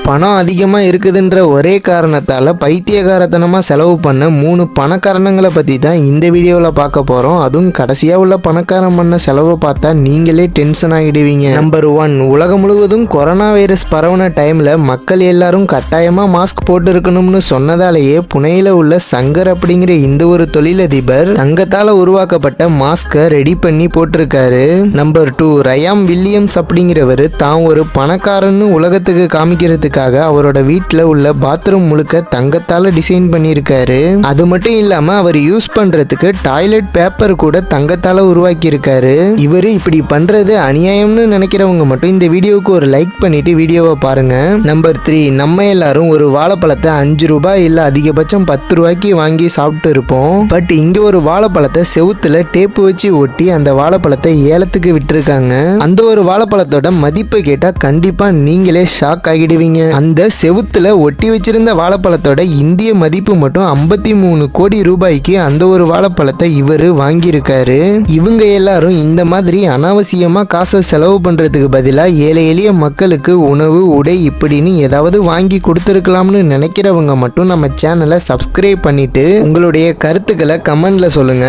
பணம் அதிகமாக இருக்குதுன்ற ஒரே காரணத்தால் பைத்தியகாரத்தனமாக செலவு பண்ண 3 பணக்காரனங்களை பற்றி தான் இந்த வீடியோவில் பார்க்க போகிறோம். அதுவும் கடைசியாக உள்ள பணக்காரன் பண்ண செலவை பார்த்தா நீங்களே டென்ஷன் ஆகிடுவீங்க. நம்பர் 1, உலகம் முழுவதும் கொரோனா வைரஸ் பரவுன டைமில் மக்கள் எல்லாரும் கட்டாயமாக மாஸ்க் போட்டு இருக்கணும்னு சொன்னதாலேயே புனேயில் உள்ள சங்கர் அப்படிங்கிற இந்த ஒரு தொழிலதிபர் தங்கத்தால் உருவாக்கப்பட்ட மாஸ்கை ரெடி பண்ணி போட்டிருக்காரு. நம்பர் 2, ரயாம் வில்லியம்ஸ் அப்படிங்கிறவர் தான் ஒரு பணக்காரன்னு உலகத்துக்கு காமிக்கிறதுக்காக அவரோட வீட்டில் உள்ள பாத்ரூம் முழுக்க தங்கத்தால் டிசைன் பண்ணியிருக்காரு. அது மட்டும் இல்லாமல் அவர் யூஸ் பண்ணுறதுக்கு டாய்லெட் பேப்பர் கூட தங்கத்தால் உருவாக்கி இருக்காரு. இவர் இப்படி பண்ணுறது அநியாயம்னு நினைக்கிறவங்க மட்டும் இந்த வீடியோவுக்கு ஒரு லைக் பண்ணிட்டு வீடியோவை பாருங்க. நம்பர் 3, நம்ம எல்லாரும் ஒரு வாழைப்பழத்தை 5 ரூபாய் இல்லை அதிகபட்சம் 10 ரூபாய்க்கு வாங்கி சாப்பிட்டு இருப்போம். பட் இங்கே ஒரு வாழைப்பழத்தை செவுத்துல டேப்பு வச்சு ஒட்டி அந்த வாழைப்பழத்தை ஏலத்துக்கு விட்டுருக்காங்க. அந்த ஒரு வாழைப்பழத்தோட மதிப்பை கேட்டால் கண்டிப்பாக நீங்களே ஷாக் ஆகிடுவீங்க. அந்த செவுத்துல ஒட்டி வச்சிருந்த வாழைப்பழத்தோட இந்திய மதிப்பு மட்டும் 53 கோடி ரூபாய்க்கு அந்த ஒரு வாழைப்பழத்தை இவர் வாங்கியிருக்காரு. இவங்க எல்லாரும் இந்த மாதிரி அனாவசியமா காசை செலவு பண்றதுக்கு பதிலாக ஏழை எளிய மக்களுக்கு உணவு உடை இப்படின்னு ஏதாவது வாங்கி கொடுத்துருக்கலாம்னு நினைக்கிறவங்க மட்டும் நம்ம சேனலை சப்ஸ்கிரைப் பண்ணிட்டு உங்களுடைய கருத்துக்களை கமெண்ட்ல சொல்லுங்க.